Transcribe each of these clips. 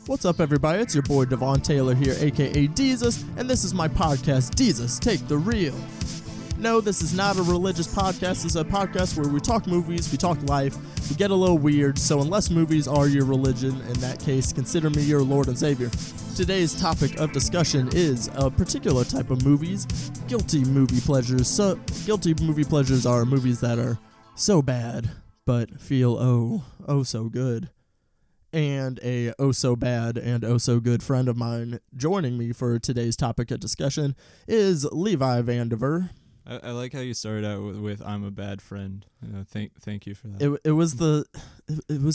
What's up, everybody? It's your boy Devon Taylor here, aka Deezus, and this is my podcast, Deezus Take the Reel. No, this is not a religious podcast. This is a podcast where we talk movies, we talk life, we get a little weird, so unless movies are your religion, in that case, consider me your Lord and Savior. Today's topic of discussion is a particular type of movies, guilty movie pleasures. So, guilty movie pleasures are movies that are so bad, but feel oh so good. And a oh-so-bad and oh-so-good friend of mine joining me for today's topic of discussion is Levi Vandiver. I like how you started out with "I'm a bad friend." Thank you for that. It was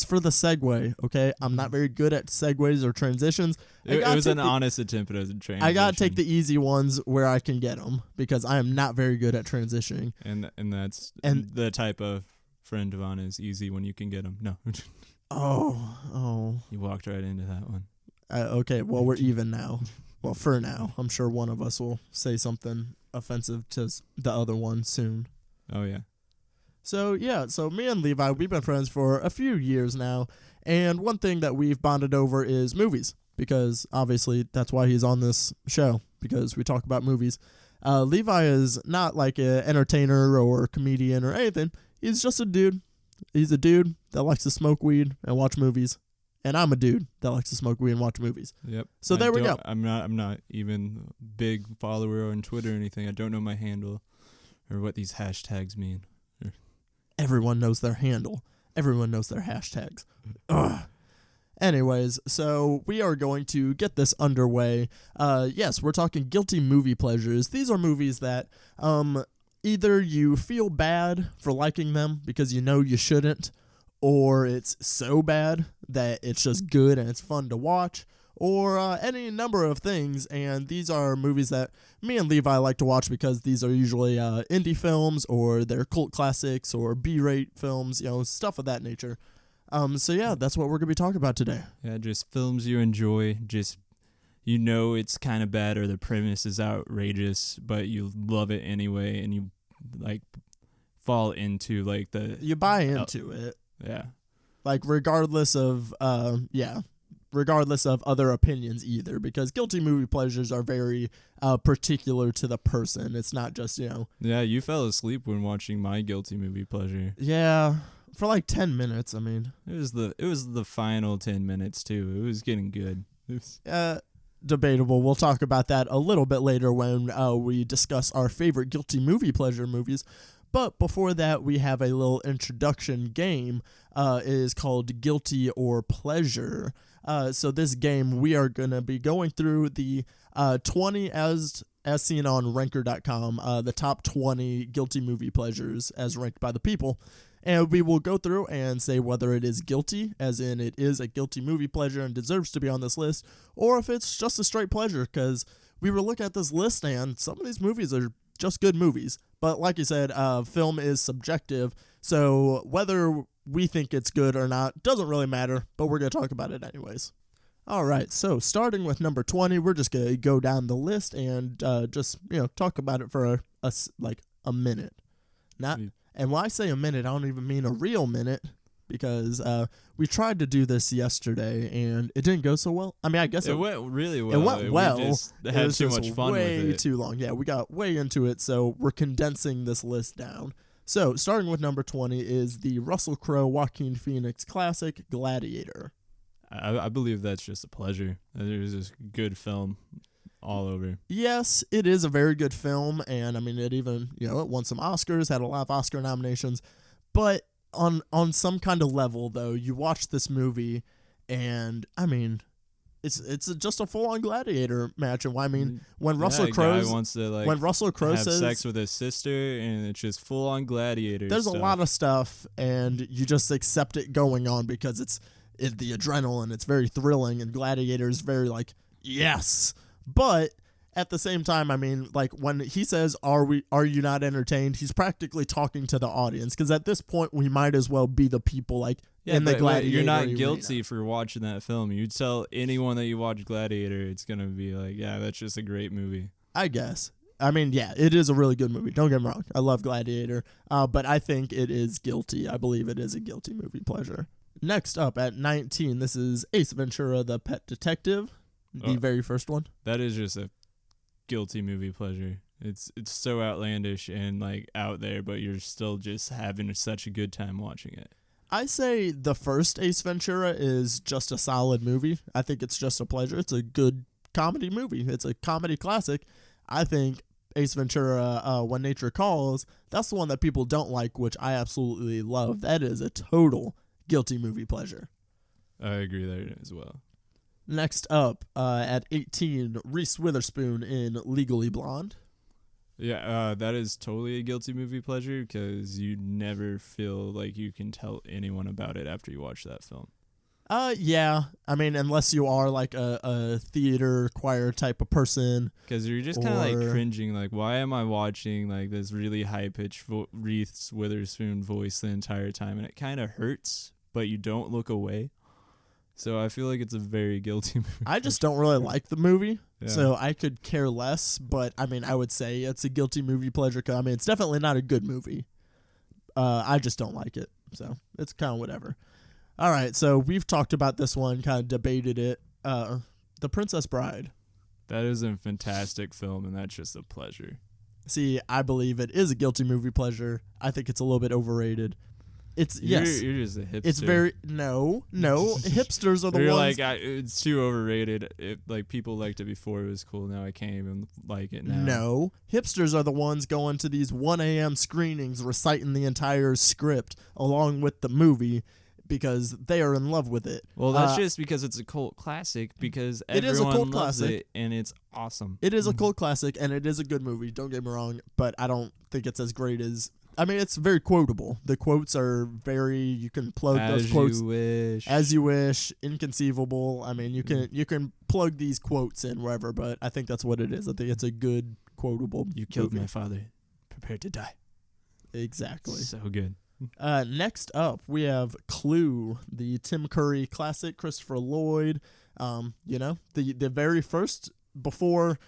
for the segue. Okay, I'm not very good at segues or transitions. It was an honest attempt at a transition. I gotta take the easy ones where I can get them because I am not very good at transitioning. And the type of friend Devon is easy when you can get them. No. Oh. You walked right into that one. Okay, well, we're even now. Well, for now. I'm sure one of us will say something offensive to the other one soon. Oh, yeah. So me and Levi, we've been friends for a few years now, and one thing that we've bonded over is movies, because obviously that's why he's on this show, because we talk about movies. Levi is not like an entertainer or comedian or anything. He's just a dude. He's a dude that likes to smoke weed and watch movies, and I'm a dude that likes to smoke weed and watch movies. Yep. So there we go. I'm not even a big follower on Twitter or anything. I don't know my handle or what these hashtags mean. Everyone knows their handle. Everyone knows their hashtags. Ugh. Anyways, so we are going to get this underway. Yes, we're talking guilty movie pleasures. These are movies that either you feel bad for liking them because you know you shouldn't, or it's so bad that it's just good and it's fun to watch, or any number of things. And these are movies that me and Levi like to watch because these are usually indie films, or they're cult classics, or B-rate films, stuff of that nature. So yeah, that's what we're going to be talking about today. Yeah, just films you enjoy, just it's kind of bad or the premise is outrageous, but you love it anyway, and you fall into you buy into it. Yeah. Regardless of other opinions either, because guilty movie pleasures are very particular to the person. It's not just, Yeah, you fell asleep when watching my guilty movie pleasure. Yeah. For 10 minutes, I mean. It was the final 10 minutes too. It was getting good. Debatable. We'll talk about that a little bit later when we discuss our favorite guilty movie pleasure movies. But before that, we have a little introduction game. It is called Guilty or Pleasure. So this game, we are going to be going through the 20 as seen on ranker.com, the top 20 guilty movie pleasures as ranked by the people. And we will go through and say whether it is guilty, as in it is a guilty movie pleasure and deserves to be on this list, or if it's just a straight pleasure, because we were looking at this list and some of these movies are just good movies. But like you said, film is subjective, so whether we think it's good or not doesn't really matter, but we're going to talk about it anyways. All right, so starting with number 20, we're just going to go down the list and just talk about it for a minute. And when I say a minute, I don't even mean a real minute, because we tried to do this yesterday and it didn't go so well. I mean, I guess it went really well. It went well. We just had too much fun with it. Way too long. Yeah, we got way into it, so we're condensing this list down. So, starting with number 20 is the Russell Crowe, Joaquin Phoenix classic, Gladiator. I believe that's just a pleasure. It was just a good film all over. Yes, it is a very good film, and I mean, it even, it won some Oscars, had a lot of Oscar nominations, but on some kind of level, though, you watch this movie, and I mean, it's just a full-on gladiator match. And I mean, when Russell Crowe wants to have sex with his sister, and it's just full-on gladiator. There's a lot of stuff, and you just accept it going on because it's the adrenaline. It's very thrilling, and Gladiator is very yes. But at the same time, I mean, when he says, are you not entertained? He's practically talking to the audience, because at this point, we might as well be the people in the Gladiator. You're not arena. Guilty for watching that film. You tell anyone that you watch Gladiator, it's going to be yeah, that's just a great movie. I guess. I mean, yeah, it is a really good movie. Don't get me wrong. I love Gladiator. But I think it is guilty. I believe it is a guilty movie pleasure. Next up at 19, this is Ace Ventura, the Pet Detective, the very first one. That is just a guilty movie pleasure. It's so outlandish and like out there, but you're still just having such a good time watching it. I say the first Ace Ventura is just a solid movie. I think it's just a pleasure. It's a good comedy movie. It's a comedy classic. I think Ace Ventura, When Nature Calls, that's the one that people don't like, which I absolutely love. That is a total guilty movie pleasure. I agree there as well. Next up, at 18, Reese Witherspoon in Legally Blonde. Yeah, that is totally a guilty movie pleasure because you never feel like you can tell anyone about it after you watch that film. Yeah. I mean, unless you are like a theater choir type of person. Because you're just kind of like cringing, like, why am I watching like this really high-pitched Reese Witherspoon voice the entire time? And it kind of hurts, but you don't look away. So I feel like it's a very guilty movie. I just don't really like the movie, so I could care less. But, I mean, I would say it's a guilty movie pleasure. I mean, it's definitely not a good movie. I just don't like it, so it's kind of whatever. All right, so we've talked about this one, kind of debated it. The Princess Bride. That is a fantastic film, and that's just a pleasure. See, I believe it is a guilty movie pleasure. I think it's a little bit overrated. You're just a hipster. It's very no. Hipsters are the you're ones. Like it's too overrated. Like people liked it before it was cool. Now I can't even like it now. No, hipsters are the ones going to these 1 a.m. screenings, reciting the entire script along with the movie because they are in love with it. Well, that's just because it's a cult classic. Because everyone loves it and it's awesome. It is a cult classic and it is a good movie. Don't get me wrong, but I don't think it's as great as. I mean, it's very quotable. The quotes are very. You can plug those quotes as you wish. Inconceivable. I mean, you can plug these quotes in wherever, but I think that's what it is. I think it's a good quotable. You killed my father. Prepare to die. Exactly. So good. Next up, we have Clue, the Tim Curry classic, Christopher Lloyd. The very first before.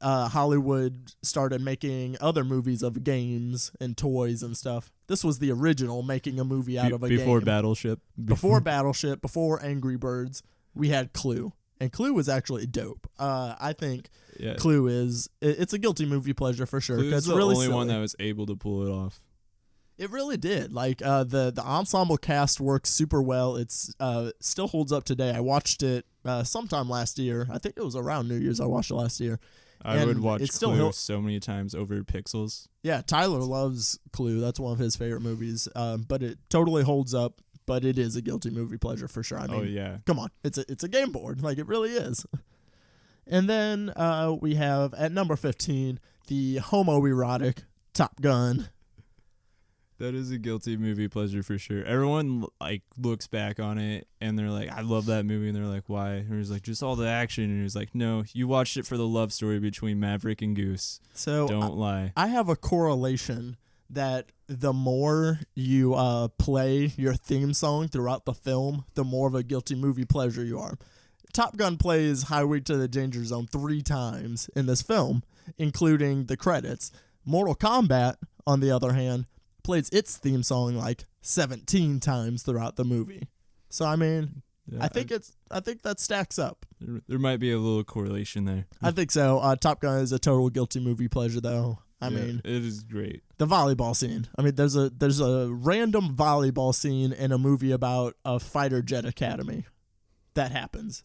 Hollywood started making other movies of games and toys and stuff. This was the original making a movie out of a game. Before Battleship. Before Battleship, before Angry Birds, we had Clue. And Clue was actually dope. I think Clue it's a guilty movie pleasure for sure. Clue is the really only silly. one that was able to pull it off. It really did. Like the ensemble cast works super well. It's still holds up today. I watched it sometime last year. I think it was around New Year's I watched it last year. I would watch Clue so many times over Pixels. Yeah, Tyler loves Clue. That's one of his favorite movies. But it totally holds up. But it is a guilty movie pleasure for sure. I mean, come on, it's a game board. Like it really is. And then we have at number 15 the homoerotic Top Gun. That is a guilty movie pleasure for sure. Everyone like looks back on it and they're like, I love that movie. And they're like, why? And he's like, just all the action. And he's like, no, you watched it for the love story between Maverick and Goose. So don't lie. I have a correlation that the more you play your theme song throughout the film, the more of a guilty movie pleasure you are. Top Gun plays Highway to the Danger Zone 3 times in this film, including the credits. Mortal Kombat, on the other hand, plays its theme song like 17 times throughout the movie. So I mean, I think that stacks up. There might be a little correlation there. I think so. Top Gun is a total guilty movie pleasure, though. I mean, it is great. The volleyball scene. I mean, there's a random volleyball scene in a movie about a fighter jet academy. That happens.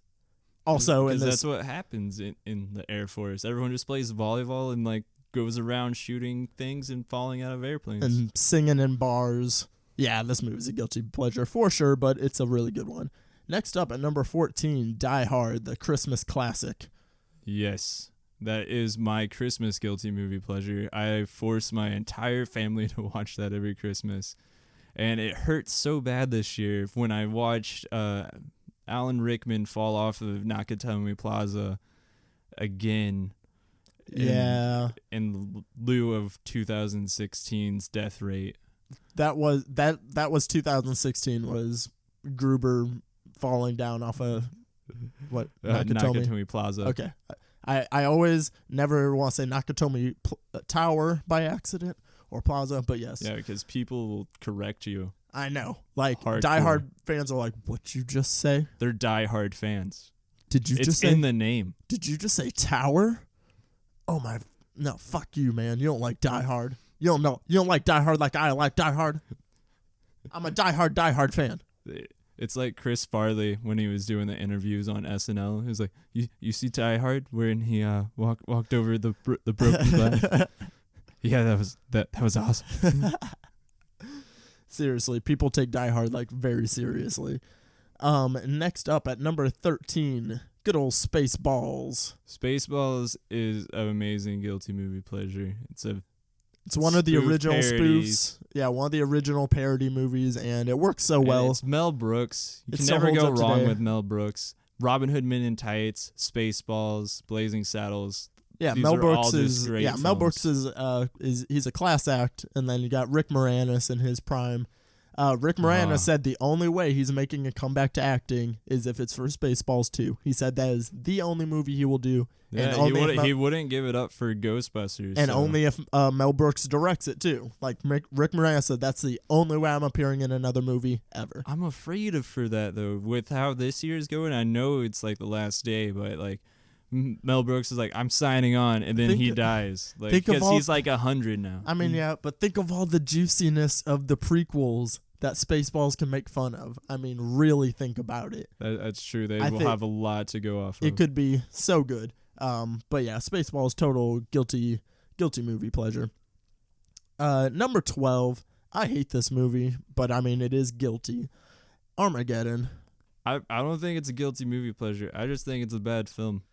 Also, that's what happens in the Air Force. Everyone just plays volleyball and like goes around shooting things and falling out of airplanes. And singing in bars. Yeah, this movie's a guilty pleasure for sure, but it's a really good one. Next up at number 14, Die Hard, the Christmas classic. Yes, that is my Christmas guilty movie pleasure. I force my entire family to watch that every Christmas. And it hurts so bad this year when I watched Alan Rickman fall off of Nakatomi Plaza again. In lieu of 2016's death rate. That was 2016 was Gruber falling down off a what Nakatomi Plaza. Okay. I always never want to say Nakatomi Tower by accident or Plaza, but yes. Yeah, because people will correct you. I know. Like, Hardcore. Die Hard fans are like, what'd you just say? They're diehard fans. Did you It's just say in the name. Did you just say Tower? Oh my, no, fuck you, man. You don't like Die Hard. You don't know. You don't like Die Hard like I like Die Hard. I'm a Die Hard fan. It's like Chris Farley when he was doing the interviews on SNL. He was like, "You see Die Hard when he walked over the broken glass." Yeah, that was awesome. Seriously, people take Die Hard like very seriously. Next up at number 13, good old Spaceballs. Spaceballs is an amazing guilty movie pleasure. It's one of the spoof original parodies. spoofs. Yeah, one of the original parody movies, and it works so And well. it's Mel Brooks. You It can still never holds go up wrong today. with Mel Brooks. Robin Hood Men in Tights, Spaceballs, Blazing Saddles. Yeah, These Mel are all Brooks just is great Mel films. Brooks is he's a class act, and then you got Rick Moranis in his prime. Rick Moranis said the only way he's making a comeback to acting is if it's for Spaceballs 2. He said that is the only movie he will do, Yeah, and only if he wouldn't give it up for Ghostbusters. and so. only if Mel Brooks directs it too. Like Rick Moranis said, that's the only way I'm appearing in another movie ever. I'm afraid for that though. With how this year's going, I know it's like the last day, but like Mel Brooks is like, I'm signing on, and then he dies. Like, think of because all- he's like 100 now. I mean, yeah, but think of all the juiciness of the prequels that Spaceballs can make fun of. I mean, really think about it. That's true. They I will think have a lot to go off of. It could be so good. But yeah, Spaceballs, total guilty movie pleasure. Number 12. I hate this movie, but I mean, it is guilty. Armageddon. I don't think it's a guilty movie pleasure. I just think it's a bad film.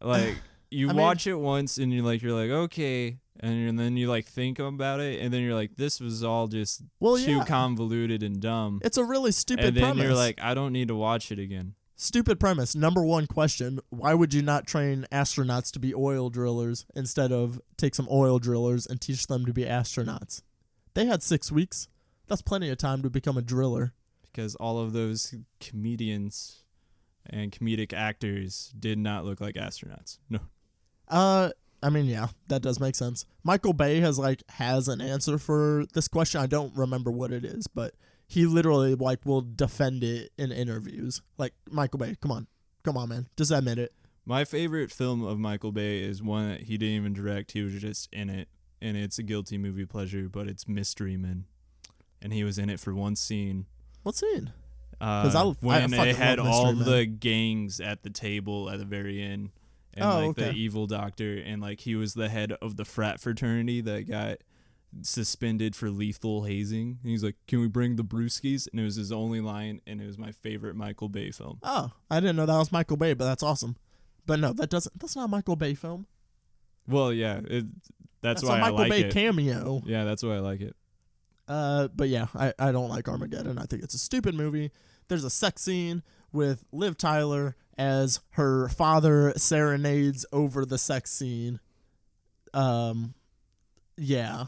Like, you I mean- watch it once and you're like okay, and then you like think about it, and then you're like, this was all just Well, too yeah. convoluted and dumb. It's a really stupid And then premise. you're like, I don't need to watch it again. Stupid premise. Number one question, why would you not train astronauts to be oil drillers instead of take some oil drillers and teach them to be astronauts? They had 6 weeks. That's plenty of time to become a driller. Because all of those comedians and comedic actors did not look like astronauts. No. I mean, yeah, that does make sense. Michael Bay has an answer for this question. I don't remember what it is, but he literally will defend it in interviews. Like, Michael Bay, come on, man, just admit it. My favorite film of Michael Bay is one that he didn't even direct. He was just in it, and it's a guilty movie pleasure, but it's Mystery Men. And he was in it for one scene. What scene? When fucking they had love all Mystery Men. the gangs at the table at the very end, and okay. the evil doctor, and like he was the head of the frat fraternity that got suspended for lethal hazing. And he's like, "Can we bring the brewskis?" And it was his only line, and it was my favorite Michael Bay film. Oh, I didn't know that was Michael Bay, but that's awesome. But no, that's not a Michael Bay film. Well, yeah, that's why a Michael I like Bay it. cameo. Yeah, that's why I like it. But yeah, I don't like Armageddon. I think it's a stupid movie. There's a sex scene with Liv Tyler as her father serenades over the sex scene. Yeah.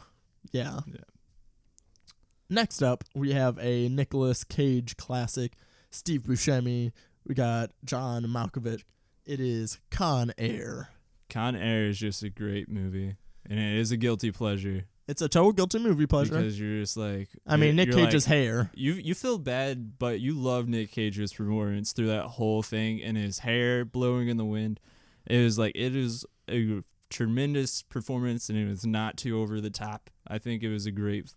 Next up, we have a Nicolas Cage classic, Steve Buscemi. We got John Malkovich. It is Con Air. Con Air is just a great movie, and it is a guilty pleasure. It's a total guilty movie pleasure. Because you're just like... I mean, Nick you're Cage's like, hair. You feel bad, but you love Nick Cage's performance through that whole thing, and his hair blowing in the wind. It is a tremendous performance, and it was not too over the top. I think it was a great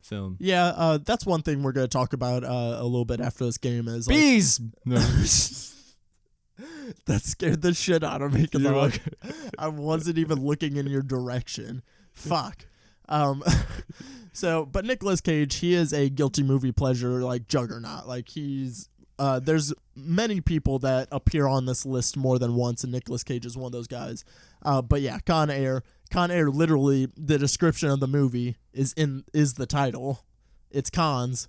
film. Yeah, that's one thing we're going to talk about a little bit after this game is... Bees! No. That scared the shit out of me because You're like- I wasn't even looking in your direction. Fuck. But Nicolas Cage, he is a guilty movie pleasure like juggernaut. Like he's there's many people that appear on this list more than once, and Nicolas Cage is one of those guys. But yeah, Con Air, literally the description of the movie is the title. It's cons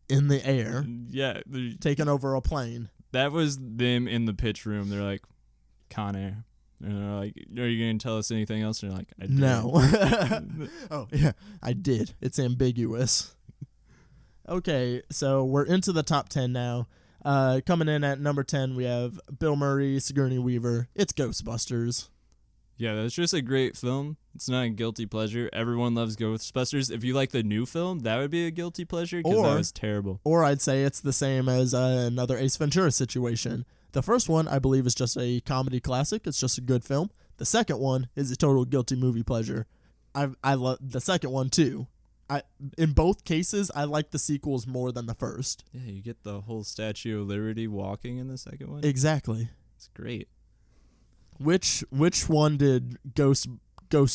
in the air Yeah, taking over a plane. that was them in the pitch room. They're like, Con Air. And they're like, are you going to tell us anything else? And they're like, I did. No. Oh, yeah, I did. It's ambiguous. Okay, so we're into the top 10 now. Coming in at number 10, we have Bill Murray, Sigourney Weaver. It's Ghostbusters. Yeah, that's just a great film. It's not a guilty pleasure. Everyone loves Ghostbusters. If you like the new film, that would be a guilty pleasure because that was terrible. Or I'd say it's the same as another Ace Ventura situation. The first one, I believe, is just a comedy classic. It's just a good film. The second one is a total guilty movie pleasure. I love the second one too. In both cases, I like the sequels more than the first. Yeah, you get the whole Statue of Liberty walking in the second one. Exactly. It's great. Which one did Ghost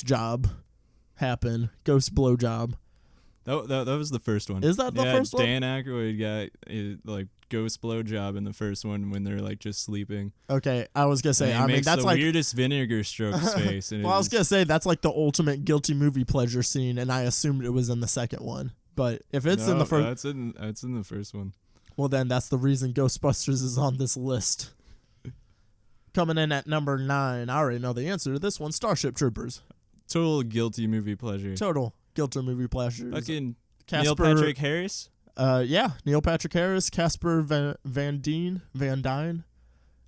Job happen? Ghost Blow Job. That was the first one. Is that the first one? Dan Aykroyd got like ghost blowjob in the first one when they're like just sleeping. Okay, I was gonna say. And I mean, that's the like weirdest vinegar stroke face. Well, I was gonna say that's like the ultimate guilty movie pleasure scene, and I assumed it was in the second one. But if it's in the first, that's in the first one. Well, then that's the reason Ghostbusters is on this list. Coming in at number 9, I already know the answer to this one. Starship Troopers. Total guilty movie pleasure. Total guilty movie pleasure. Fucking Neil Patrick Harris. Yeah, Neil Patrick Harris, Casper Van Dyne.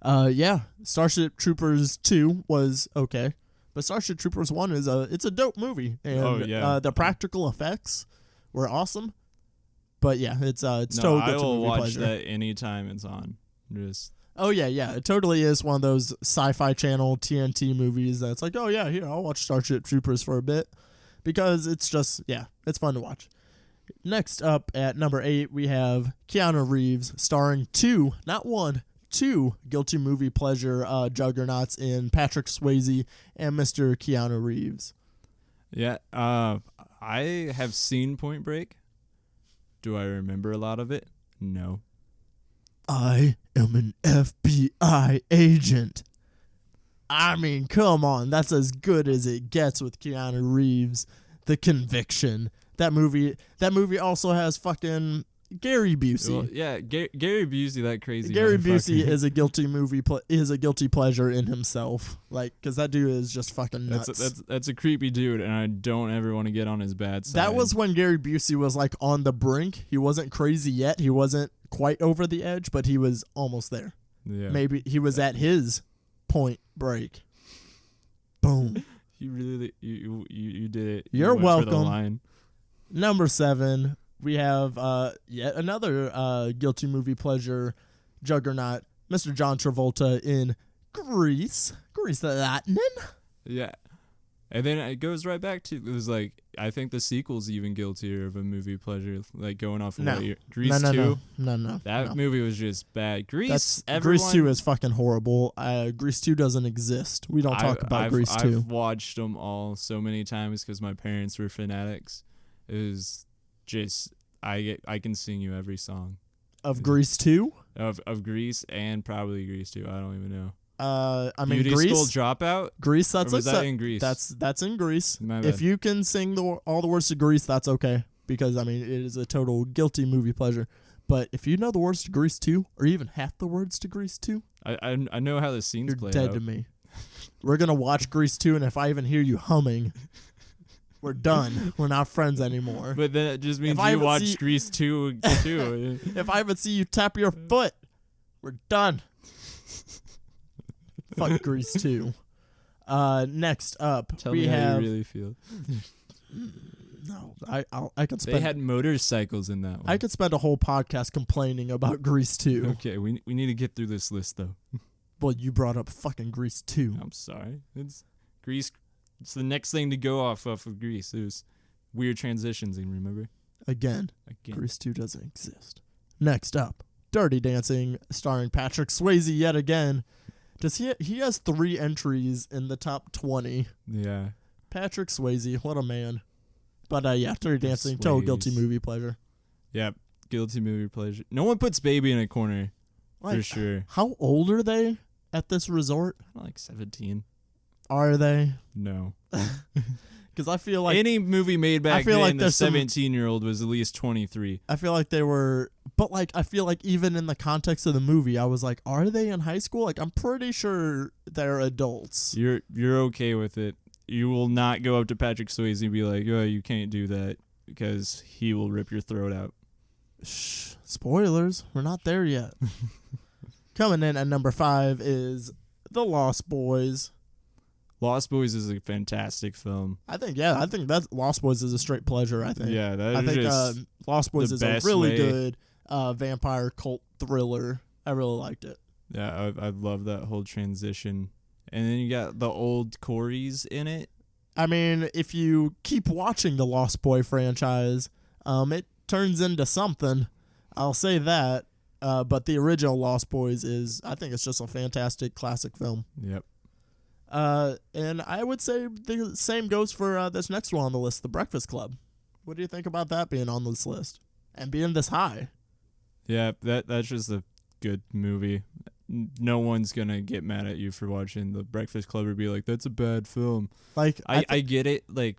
Yeah, Starship Troopers 2 was okay, but Starship Troopers 1 is it's a dope movie, and the practical effects were awesome. But yeah, it's total I guilty will movie watch pleasure. that anytime it's on. Oh yeah, it totally is one of those Sci-Fi Channel TNT movies that's like, oh yeah, here I'll watch Starship Troopers for a bit, because it's just it's fun to watch. Next up at number 8, we have Keanu Reeves starring 2, not 1, 2 guilty movie pleasure juggernauts in Patrick Swayze and Mr. Keanu Reeves. Yeah, I have seen Point Break. Do I remember a lot of it? No. I am an FBI agent. I mean, come on, that's as good as it gets with Keanu Reeves. The Conviction. That movie also has fucking Gary Busey. Well, yeah, Gary Busey, that crazy. Gary Busey is a guilty is a guilty pleasure in himself. Like, because that dude is just fucking nuts. That's a creepy dude, and I don't ever want to get on his bad side. That was when Gary Busey was like on the brink. He wasn't crazy yet. He wasn't quite over the edge, but he was almost there. Yeah. Maybe he was at his point break. Boom. You really you did it. You're went welcome. For the line. Number 7, we have yet another guilty movie pleasure juggernaut, Mr. John Travolta in Grease Lightning. Yeah. And then it goes right back to, it was like, I think the sequel's even guiltier of a movie pleasure, like going off of what you're, Grease 2. No. That movie was just bad. Grease 2 is fucking horrible. Grease 2 doesn't exist. We don't talk about Grease 2. I've watched them all so many times because my parents were fanatics. It was just, I can sing you every song. Of Grease 2? Of Grease and probably Grease 2. I don't even know. I mean, Beauty Grease. School Dropout? Grease, that's or was that in Grease? That's in Grease. My bad. If you can sing all the words to Grease, that's okay. Because, I mean, it is a total guilty movie pleasure. But if you know the words to Grease 2, or even half the words to Grease 2, I know how the scenes play out. You're dead to me. We're going to watch Grease 2, and if I even hear you humming, we're done. We're not friends anymore. But then it just means you watch Grease 2 too. If I even see you tap your foot, we're done. Fuck Grease 2. Next up, Tell me how you really feel. No, I could spend. They had motorcycles in that one. I could spend a whole podcast complaining about Grease 2. Okay, we need to get through this list though. Well, you brought up fucking Grease 2. I'm sorry. It's Grease. It's the next thing to go off of Grease. It was weird transitions, remember? Again. Grease 2 doesn't exist. Next up, Dirty Dancing, starring Patrick Swayze yet again. He has 3 entries in the top 20. Yeah. Patrick Swayze, what a man. But Dirty Dancing, total guilty movie pleasure. Yeah, guilty movie pleasure. No one puts Baby in a corner, for sure. How old are they at this resort? Like 17. Are they? No. Because I feel like any movie made back then, like the 17-year-old was at least 23. I feel like they were, but like I feel like even in the context of the movie, I was like, are they in high school? Like I'm pretty sure they're adults. You're okay with it. You will not go up to Patrick Swayze and be like, "Oh, you can't do that," because he will rip your throat out. Shh. Spoilers. We're not there yet. Coming in at number 5 is The Lost Boys. Lost Boys is a fantastic film. I think that Lost Boys is a straight pleasure. I think. Yeah, I think Lost Boys is a really good vampire cult thriller. I really liked it. Yeah, I love that whole transition. And then you got the old Coreys in it. I mean, if you keep watching the Lost Boy franchise, it turns into something. I'll say that. But the original Lost Boys I think it's just a fantastic classic film. Yep. And I would say the same goes for this next one on the list, The Breakfast Club. What do you think about that being on this list and being this high? Yeah, that's just a good movie. No one's gonna get mad at you for watching The Breakfast Club or be like, "That's a bad film." Like I get it. Like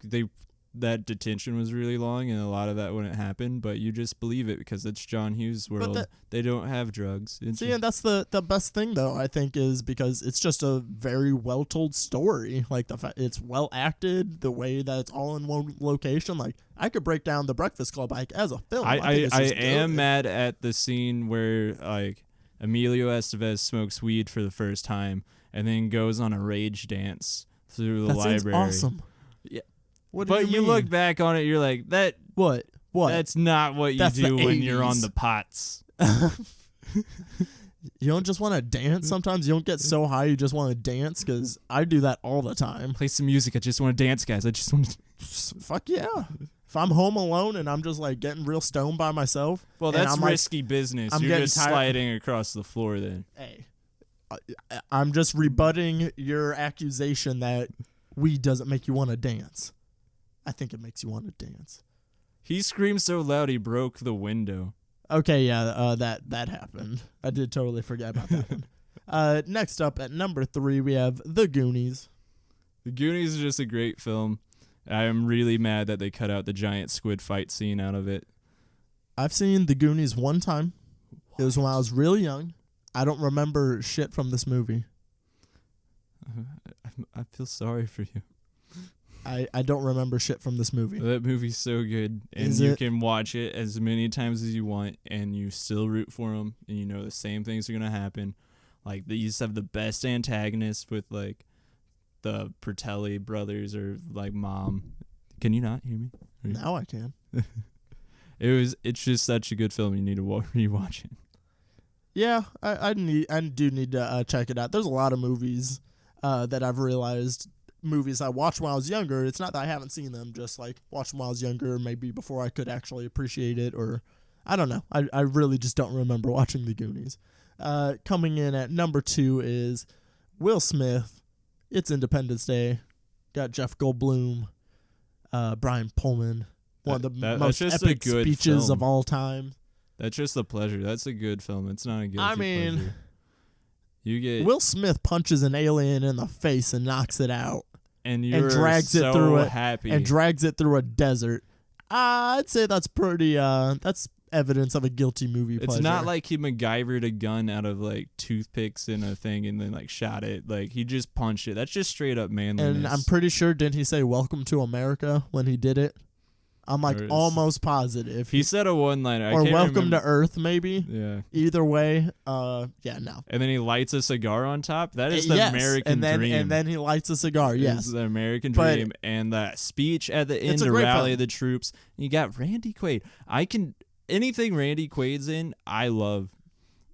that detention was really long, and a lot of that wouldn't happen, but you just believe it because it's John Hughes' world. They don't have drugs. And that's the best thing, though, I think, is because it's just a very well-told story. Like, it's well-acted, the way that it's all in one location. Like, I could break down The Breakfast Club as a film. I am mad at the scene where, like, Emilio Estevez smokes weed for the first time and then goes on a rage dance through the library. That's awesome. Yeah. But you look back on it, you're like, that. What? That's not what you do when you're on the pots. You don't just want to dance sometimes? You don't get so high you just want to dance? Because I do that all the time. Play some music. I just want to dance, guys. I just want to. Fuck yeah. If I'm home alone and I'm just like getting real stoned by myself. Well, that's risky business. You're just sliding across the floor then. Hey, I'm just rebutting your accusation that weed doesn't make you want to dance. I think it makes you want to dance. He screamed so loud he broke the window. Okay, yeah, that happened. I did totally forget about that one. Next up at number 3, we have The Goonies. The Goonies is just a great film. I am really mad that they cut out the giant squid fight scene out of it. I've seen The Goonies one time. It was when I was really young. I don't remember shit from this movie. I feel sorry for you. I don't remember shit from this movie. That movie's so good, and you can watch it as many times as you want, and you still root for them, and you know the same things are gonna happen. Like, they used to have the best antagonists with, like, the Pertelli brothers or, like, mom. Can you not hear me? Now I can. It's just such a good film. You need to rewatch it. Yeah, I do need to check it out. There's a lot of movies that I've realized. Movies I watched when I was younger. It's not that I haven't seen them, just like watched them when I was younger, maybe before I could actually appreciate it, or I don't know. I really just don't remember watching The Goonies. Coming in at number 2 is Will Smith. It's Independence Day. Got Jeff Goldblum, Brian Pullman. One of the most epic speeches film of all time. That's just a pleasure. That's a good film. It's not a guilty pleasure. You get Will Smith punches an alien in the face and knocks it out, and drags it through a desert. I'd say that's pretty. That's evidence of a guilty movie pleasure. It's not like he MacGyvered a gun out of, like, toothpicks in a thing and then, like, shot it. Like, he just punched it. That's just straight up manliness. And I'm pretty sure, didn't he say "Welcome to America" when he did it? I'm like almost positive. He said a one-liner. Or "Welcome to Earth," maybe. Yeah. Either way, yeah, no. And then he lights a cigar on top. That is the American dream. And then he lights a cigar, yes. It's the American dream. And that speech at the end to rally the troops. You got Randy Quaid. Anything Randy Quaid's in, I love.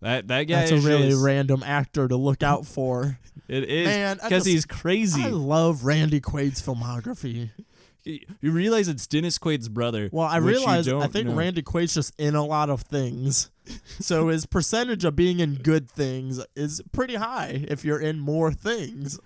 That guy That's a really random actor to look out for. It is, because he's crazy. I love Randy Quaid's filmography. You realize it's Dennis Quaid's brother. Well, I think Randy Quaid's just in a lot of things. So his percentage of being in good things is pretty high if you're in more things.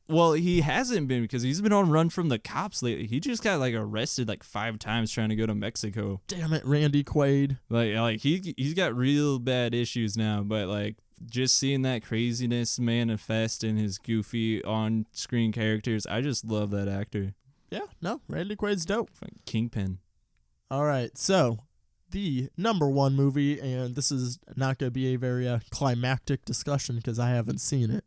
Well, he hasn't been, because he's been on run from the cops lately. He just got, like, arrested like 5 times trying to go to Mexico. Damn it, Randy Quaid. Like he's got real bad issues now, but, like, just seeing that craziness manifest in his goofy on-screen characters, I just love that actor. Yeah, no, Randy Quaid's dope. Kingpin. All right, so the number 1 movie, and this is not going to be a very climactic discussion because I haven't seen it,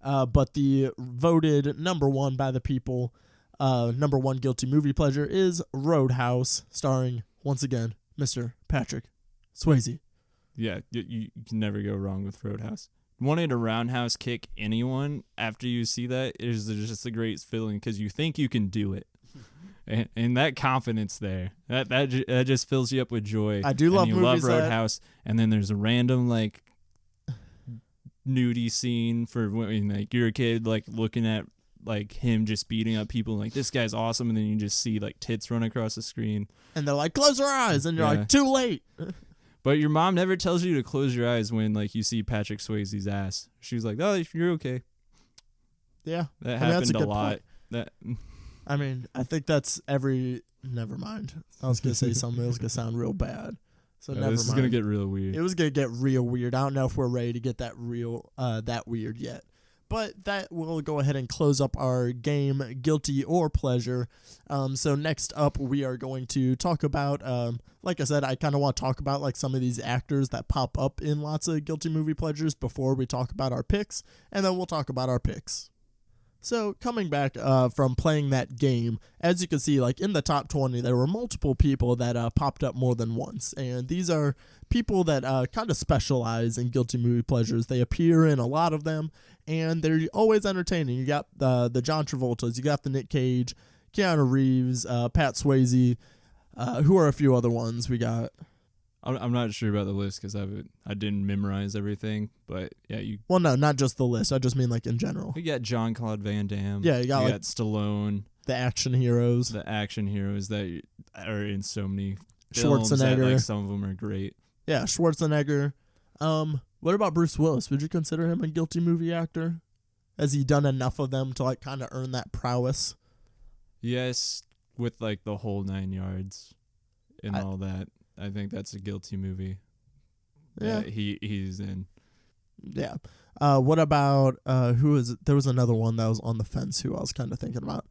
but the voted number 1 by the people, number 1 guilty movie pleasure is Roadhouse, starring, once again, Mr. Patrick Swayze. Yeah, you can never go wrong with Roadhouse. wanting to roundhouse kick anyone after you see that is just a great feeling because you think you can do it. And that confidence there, that just fills you up with joy. I do love you movies love Roadhouse, and then there's a random like nudie scene for when like you're a kid, like looking at like him just beating up people, like this guy's awesome, and then you just see like tits run across the screen, and they're like, close your eyes, and you're like, too late. But your mom never tells you to close your eyes when like you see Patrick Swayze's ass. She's like, oh, you're okay. Yeah, that happened a lot. Point. That. I mean, I think that's never mind. I was going to say something that was going to sound real bad. So never mind. This is going to get real weird. It was going to get real weird. I don't know if we're ready to get that weird yet. But that will go ahead and close up our game, Guilty or Pleasure. So next up, we are going to talk about, like I said, I kind of want to talk about like some of these actors that pop up in lots of Guilty Movie Pleasures before we talk about our picks. And then we'll talk about our picks. So coming back from playing that game, as you can see, like in the top 20, there were multiple people that popped up more than once. And these are people that kind of specialize in Guilty Movie Pleasures. They appear in a lot of them, and they're always entertaining. You got the John Travoltas, you got the Nick Cage, Keanu Reeves, Pat Swayze, who are a few other ones we got. I'm not sure about the list because I didn't memorize everything, but yeah, Well, no, not just the list. I just mean like in general. You got Jean-Claude Van Damme. Yeah, you got Stallone. The action heroes. The action heroes that are in so many films. Schwarzenegger. That, like, some of them are great. Yeah, Schwarzenegger. What about Bruce Willis? Would you consider him a guilty movie actor? Has he done enough of them to like kind of earn that prowess? Yes, with like the whole 9 yards and all that. I think that's a guilty movie. Yeah, he's in. Yeah. What about who is it? There was another one that was on the fence who I was kind of thinking about.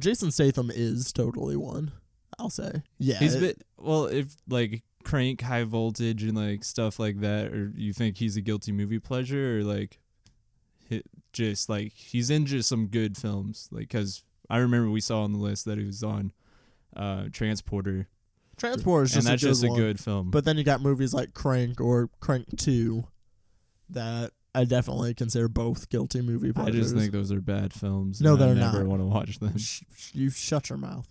Jason Statham is totally one. I'll say. Yeah. If like Crank, High Voltage, and like stuff like that, or you think he's a guilty movie pleasure, or like just like he's in just some good films, like because I remember we saw on the list that he was on Transporter. Transporter is just and that's a good just one. a good film. But then you got movies like Crank or Crank 2 that I definitely consider both guilty movie pleasures. I just think those are bad films. No, they're not. I never not. want to watch them. You shut your mouth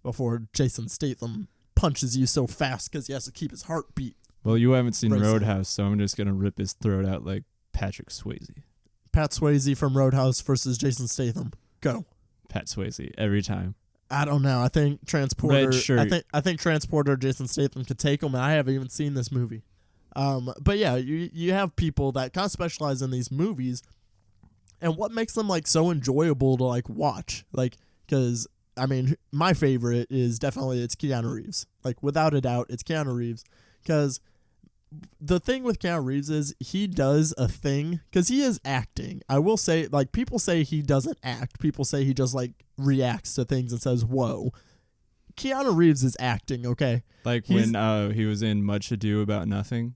before Jason Statham punches you so fast because he has to keep his heartbeat. Well, you haven't seen racing. Roadhouse, so I'm just going to rip his throat out like Patrick Swayze. Pat Swayze from Roadhouse versus Jason Statham. Go. Pat Swayze every time. I don't know. I think Transporter. Red shirt. I think Transporter Jason Statham could take him, and I haven't even seen this movie. But yeah, you have people that kind of specialize in these movies, and what makes them like so enjoyable to like watch, like because I mean my favorite is definitely it's Keanu Reeves, like without a doubt it's Keanu Reeves, because the thing with Keanu Reeves is he does a thing because he is acting. I will say, like, people say he doesn't act. People say he just like reacts to things and says, "Whoa." Keanu Reeves is acting, okay? Like when he was in Much Ado About Nothing.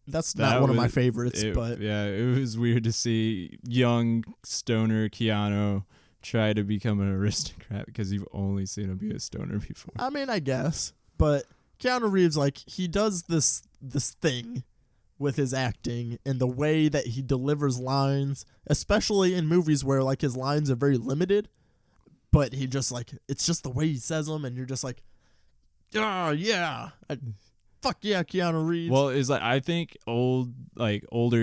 That's not one of my favorites, but yeah, it was weird to see young stoner Keanu try to become an aristocrat because you've only seen him be a stoner before. I mean, I guess, but Keanu Reeves, like, he does this thing with his acting and the way that he delivers lines, especially in movies where like his lines are very limited, but he just like it's just the way he says them, and you're just like, oh yeah. Fuck yeah, Keanu Reeves. Well, is like I think older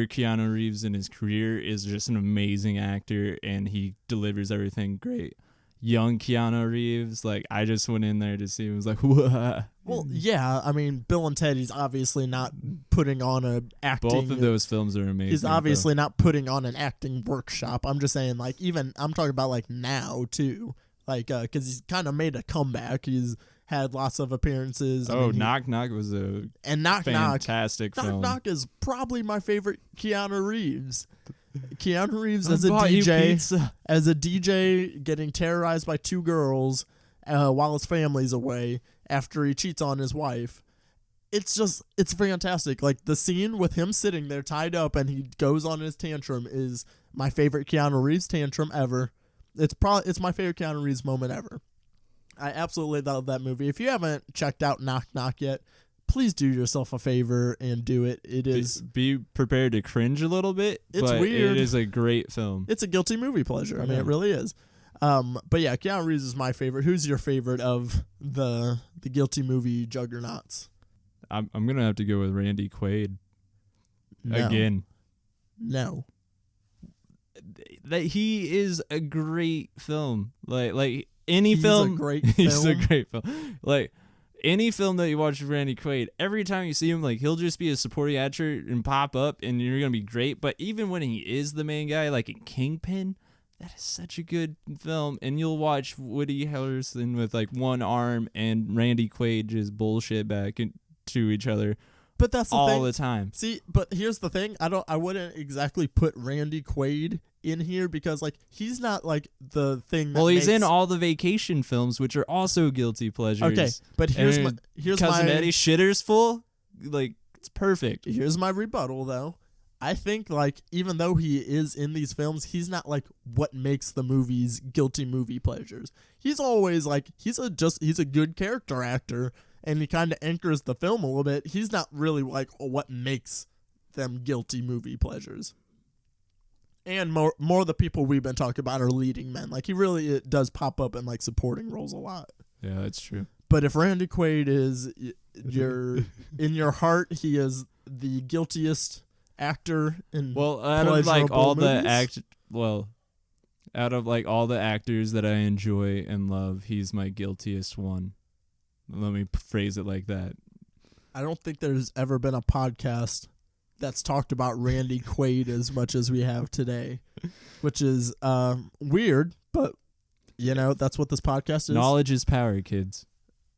Keanu Reeves in his career is just an amazing actor, and he delivers everything great. Young Keanu Reeves, like I just went in there to see him, was like, whoa. Well, yeah, I mean, Bill and Ted, he's obviously not putting on a acting. Both of those films are amazing. He's obviously not putting on an acting workshop. I'm just saying, like, even I'm talking about like now too, like, because he's kind of made a comeback. He's had lots of appearances. Knock Knock was a fantastic film. Knock Knock is probably my favorite Keanu Reeves. Keanu Reeves as a DJ getting terrorized by two girls while his family's away after he cheats on his wife. It's fantastic. Like the scene with him sitting there tied up and he goes on his tantrum is my favorite Keanu Reeves tantrum ever. It's my favorite Keanu Reeves moment ever. I absolutely love that movie. If you haven't checked out Knock Knock yet, please do yourself a favor and do it. It is be prepared to cringe a little bit. It's but weird. It is a great film. It's a guilty movie pleasure. I mean, it really is. But yeah, Keanu Reeves is my favorite. Who's your favorite of the guilty movie juggernauts? I'm gonna have to go with Randy Quaid. No. Again. No. That he is a great film. Like any He's film, a great he's a film. great film. Like any film that you watch with Randy Quaid, every time you see him, like he'll just be a supporting actor and pop up, and you're gonna be great. But even when he is the main guy, like in Kingpin, that is such a good film. And you'll watch Woody Harrelson with like one arm and Randy Quaid just bullshit back to each other. But that's the all thing. the time. See, but here's the thing. I wouldn't exactly put Randy Quaid in here because like he's not like the thing that Well, he's makes... in all the vacation films, which are also guilty pleasures. Okay, but here's And my Cousin Eddie Shitter's Full, like it's perfect. Here's my rebuttal though. I think like even though he is in these films, he's not like what makes the movies guilty movie pleasures. He's always like he's a good character actor and he kind of anchors the film a little bit. He's not really like what makes them guilty movie pleasures. And more the people we've been talking about are leading men. Like he really does pop up in like supporting roles a lot. Yeah, that's true. But if Randy Quaid is in your heart, he is the guiltiest actor in out of like all movies. out of like all the actors that I enjoy and love, he's my guiltiest one. Let me phrase it like that. I don't think there's ever been a podcast that's talked about Randy Quaid as much as we have today, which is weird, but you know, that's what this podcast is. Knowledge is power, kids.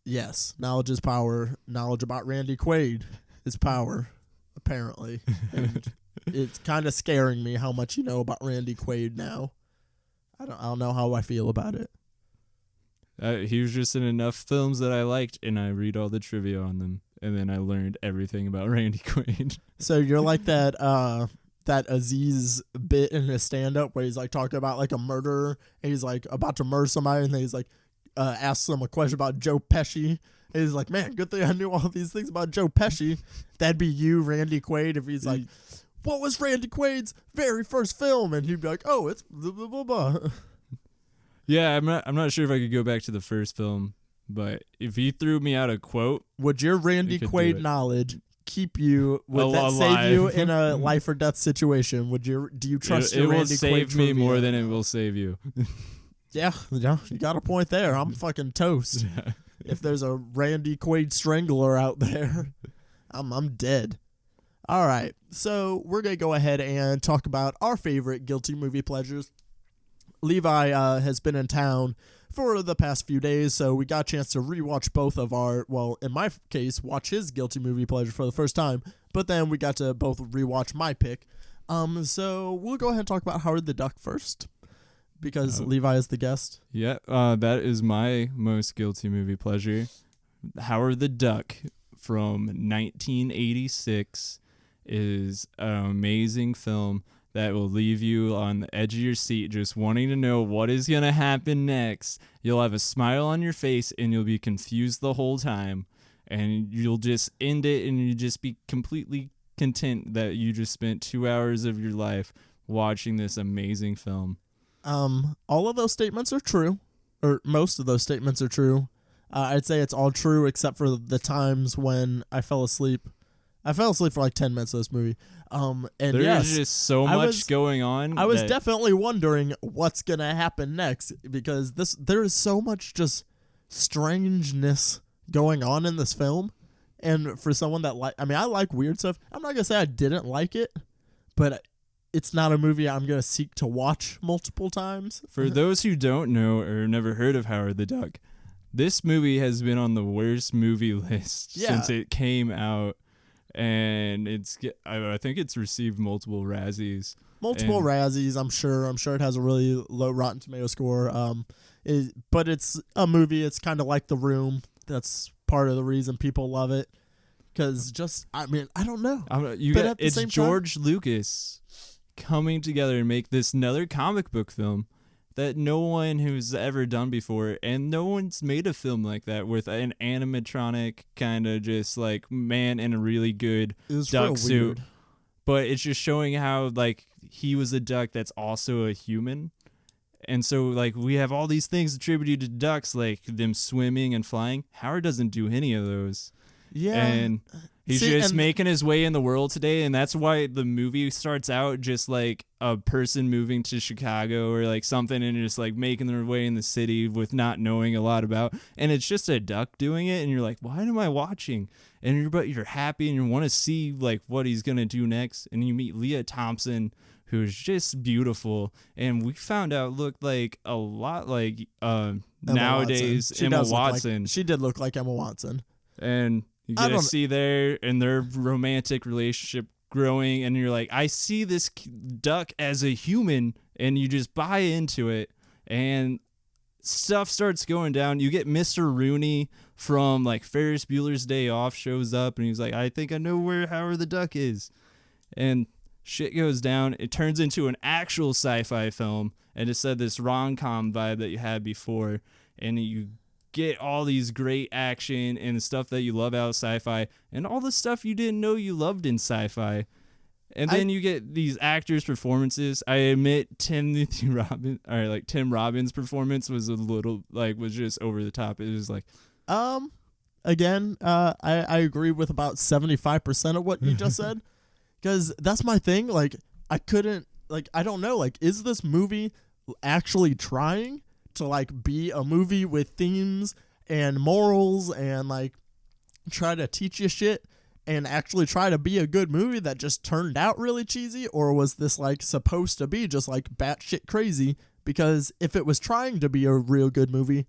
Yes, knowledge is power. Knowledge about Randy Quaid is power, apparently. And it's kind of scaring me how much you know about Randy Quaid now. I don't know how I feel about it. He was just in enough films that I liked, and I read all the trivia on them, and then I learned everything about Randy Quaid. So you're like that Aziz bit in his stand-up where he's like talking about like a murderer, and he's like about to murder somebody, and then he's like asks him a question about Joe Pesci. And he's like, man, good thing I knew all these things about Joe Pesci. That'd be you, Randy Quaid, if he's like, what was Randy Quaid's very first film? And he'd be like, oh, it's blah, blah, blah, blah. Yeah, I'm not sure if I could go back to the first film, but if he threw me out a quote, would your Randy Quaid knowledge keep you? Would that alive. save you in a life or death situation? Do you trust it your will Randy Quaid save me trivia? more than it will save you. Yeah, you got a point there. I'm fucking toast. Yeah. If there's a Randy Quaid strangler out there, I'm dead. All right, so we're gonna go ahead and talk about our favorite guilty movie pleasures. Levi has been in town for the past few days, so we got a chance to rewatch both of our, well, in my case, watch his guilty movie pleasure for the first time, but then we got to both rewatch my pick. So we'll go ahead and talk about Howard the Duck first, because Levi is the guest. Yeah, that is my most guilty movie pleasure. Howard the Duck from 1986 is an amazing film that will leave you on the edge of your seat just wanting to know what is going to happen next. You'll have a smile on your face and you'll be confused the whole time. And you'll just end it and you'll just be completely content that you just spent 2 hours of your life watching this amazing film. All of those statements are true, or most of those statements are true. I'd say it's all true except for the times when I fell asleep. I fell asleep for like 10 minutes of this movie. And there's just so much going on. I was definitely wondering what's going to happen next because there is so much just strangeness going on in this film. And for someone that I like weird stuff. I'm not going to say I didn't like it, but it's not a movie I'm going to seek to watch multiple times. For those who don't know or never heard of Howard the Duck, this movie has been on the worst movie list since it came out. And I think it's received multiple Razzies. Razzies, I'm sure. I'm sure it has a really low Rotten Tomato score. But it's a movie. It's kind of like The Room. That's part of the reason people love it. Because I don't know. It's George Lucas coming together and make this another comic book film that no one who's ever done before, and no one's made a film like that with an animatronic kind of just like man in a really good duck suit. But it's just showing how like he was a duck that's also a human. And so like we have all these things attributed to ducks, like them swimming and flying. Howard doesn't do any of those. Yeah. And he's just making his way in the world today, and that's why the movie starts out just like a person moving to Chicago or like something and just like making their way in the city with not knowing a lot about, and it's just a duck doing it, and you're like, why am I watching? And you're happy and you want to see like what he's gonna do next, and you meet Leah Thompson, who's just beautiful, and we found out looked like a lot like nowadays Emma Watson. She did look like Emma Watson, and you get to see their romantic relationship growing, and you're like, I see this duck as a human, and you just buy into it, and stuff starts going down. You get Mr. Rooney from like Ferris Bueller's Day Off shows up, and he's like, I think I know where Howard the Duck is, and shit goes down. It turns into an actual sci-fi film, and instead of this rom-com vibe that you had before, and you get all these great action and the stuff that you love out of sci-fi and all the stuff you didn't know you loved in sci-fi. And then you get these actors' performances. I admit Tim Robbins' performance was was just over the top. It was like again, I agree with about 75% of what you just said, because that's my thing. Like I don't know, like, is this movie actually trying to like be a movie with themes and morals and like try to teach you shit and actually try to be a good movie that just turned out really cheesy? Or was this like supposed to be just like batshit crazy? Because if it was trying to be a real good movie,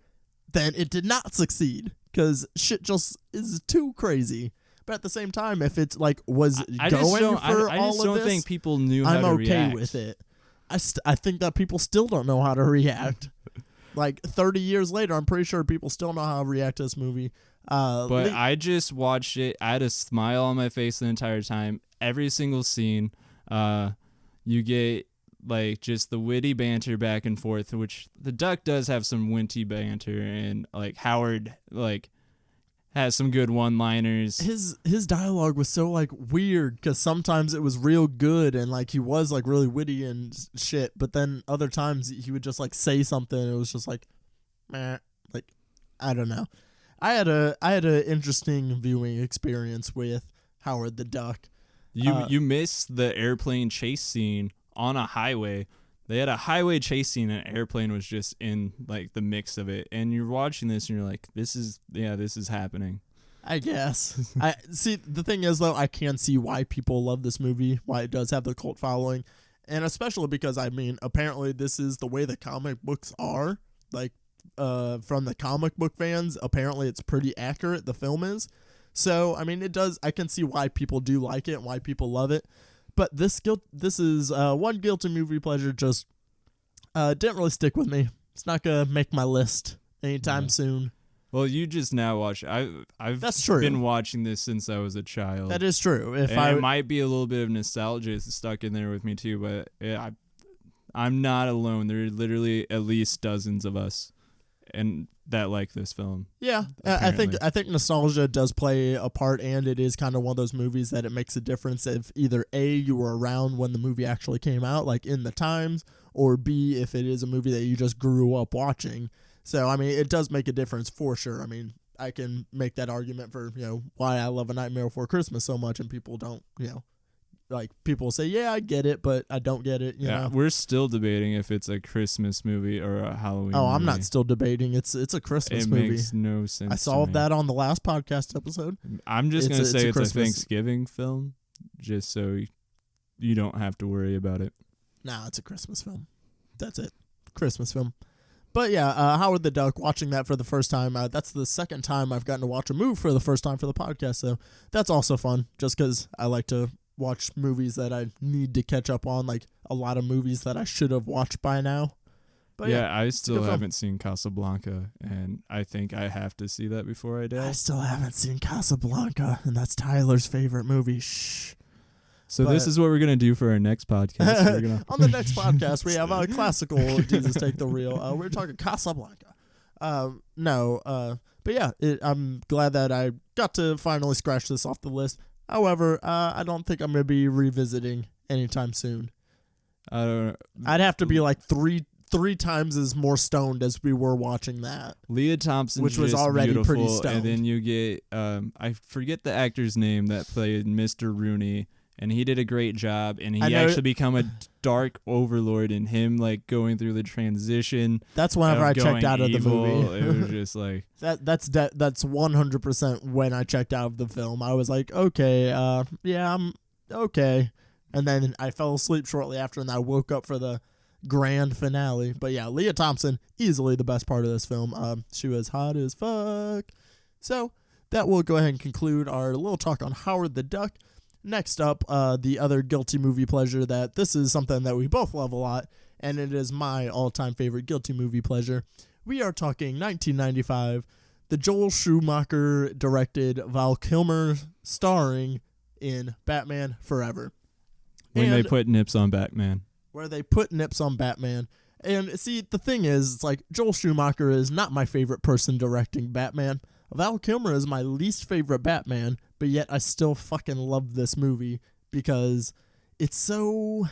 then it did not succeed, because shit just is too crazy. But at the same time, if it's like I just don't think people knew how to react. I'm okay with it. I think that people still don't know how to react. Like 30 years later, I'm pretty sure people still know how to react to this movie. But I just watched it. I had a smile on my face the entire time. Every single scene, you get like just the witty banter back and forth, which the duck does have some witty banter, and like Howard like has some good one-liners. His dialogue was so like weird, because sometimes it was real good and like he was like really witty and shit, but then other times he would just like say something and it was just like, meh, like I don't know. I had a interesting viewing experience with Howard the Duck. You missed the airplane chase scene on a highway. They had a highway chase scene, and an airplane was just in like the mix of it. And you're watching this, and you're like, "This is happening." I guess. I see. The thing is, though, I can see why people love this movie, why it does have the cult following, and especially because I mean, apparently, this is the way the comic books are. Like, from the comic book fans, apparently, it's pretty accurate. The film is. So, I mean, it does. I can see why people do like it and why people love it. But this is one guilty movie pleasure just didn't really stick with me. It's not gonna make my list anytime soon. Well, you just now watch. I've That's true. Been watching this since I was a child. That is true. It might be a little bit of nostalgia stuck in there with me too, but I'm not alone. There are literally at least dozens of us, and that like this film. Yeah, I think nostalgia does play a part, and it is kind of one of those movies that it makes a difference if either A, you were around when the movie actually came out, like in the times, or B, if it is a movie that you just grew up watching. So, I mean, it does make a difference for sure. I mean, I can make that argument for, why I love A Nightmare Before Christmas so much, and people don't, like, people say, yeah, I get it, but I don't get it, you know? We're still debating if it's a Christmas movie or a Halloween movie. I'm not still debating. It's a Christmas movie. It makes no sense. I solved that on the last podcast episode. I'm just going to say it's a Thanksgiving film, just so you don't have to worry about it. Nah, it's a Christmas film. That's it. Christmas film. But yeah, Howard the Duck, watching that for the first time, that's the second time I've gotten to watch a movie for the first time for the podcast, so that's also fun, just because I like to watch movies that I need to catch up on, like a lot of movies that I should have watched by now. But yeah, I still haven't seen Casablanca, and I think I have to see that before I die. I still haven't seen Casablanca, and that's Tyler's favorite movie. Shh. So this is what we're gonna do for our next podcast. We're gonna on the next podcast, we have a classical Deezus Take the Reel. We're talking Casablanca. But yeah, I'm glad that I got to finally scratch this off the list. However, I don't think I'm going to be revisiting anytime soon. I'd have to be like three times as more stoned as we were watching that. Leah Thompson, which was already beautiful, pretty stoned. And then you get I forget the actor's name that played Mr. Rooney, and he did a great job, and he actually become a dark overlord, and him like going through the transition. That's whenever I checked out of the movie. It was just like that's 100% when I checked out of the film. I was like, okay, yeah, I'm okay, and then I fell asleep shortly after, and I woke up for the grand finale. But yeah, Leah Thompson, easily the best part of this film. She was hot as fuck. So that will go ahead and conclude our little talk on Howard the Duck. Next up, the other guilty movie pleasure, that this is something that we both love a lot, and it is my all-time favorite guilty movie pleasure. We are talking 1995, the Joel Schumacher directed, Val Kilmer starring in Batman Forever. When they put nips on Batman. Where they put nips on Batman. And see, the thing is, it's like Joel Schumacher is not my favorite person directing Batman. Val Kilmer is my least favorite Batman, but yet I still fucking love this movie because it's so...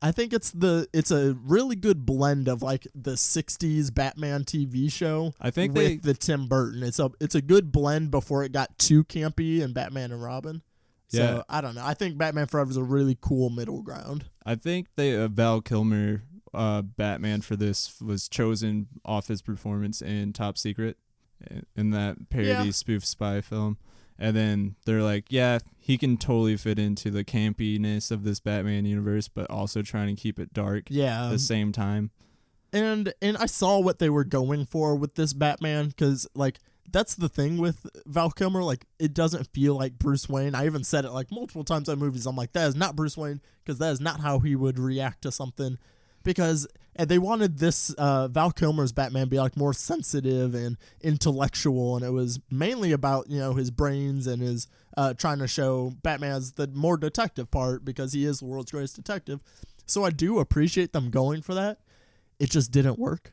I think it's a really good blend of like the 60s Batman TV show with the Tim Burton. It's a good blend before it got too campy in Batman and Robin. So, yeah. I don't know. I think Batman Forever is a really cool middle ground. I think Val Kilmer Batman for this was chosen off his performance in Top Secret, in that parody spoof spy film. And then they're like, yeah, he can totally fit into the campiness of this Batman universe, but also trying to keep it dark at the same time. And I saw what they were going for with this Batman, because, like, that's the thing with Val Kilmer. Like, it doesn't feel like Bruce Wayne. I even said it, like, multiple times in movies. I'm like, that is not Bruce Wayne, because that is not how he would react to something. Because they wanted this Val Kilmer's Batman be like more sensitive and intellectual, and it was mainly about, you know, his brains and his trying to show Batman as the more detective part, because he is the world's greatest detective. So I do appreciate them going for that. It just didn't work.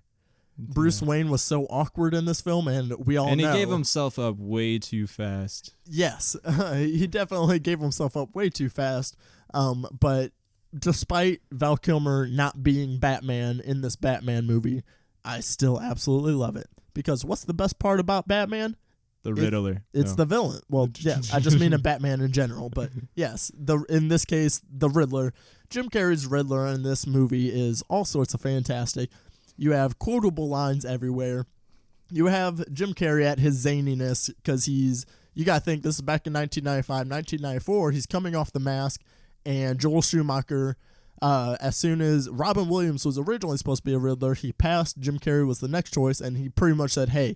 Yeah. Bruce Wayne was so awkward in this film, and we all know. And he gave himself up way too fast. Yes, he definitely gave himself up way too fast. But despite Val Kilmer not being Batman in this Batman movie, I still absolutely love it. Because what's the best part about Batman? The Riddler. It's the villain. Well, yeah, I just mean a Batman in general. But yes, in this case, the Riddler. Jim Carrey's Riddler in this movie is all sorts of fantastic. You have quotable lines everywhere. You have Jim Carrey at his zaniness, because you got to think this is back in 1995, 1994. He's coming off The Mask. And Joel Schumacher, as soon as Robin Williams was originally supposed to be a Riddler, he passed. Jim Carrey was the next choice, and he pretty much said, hey,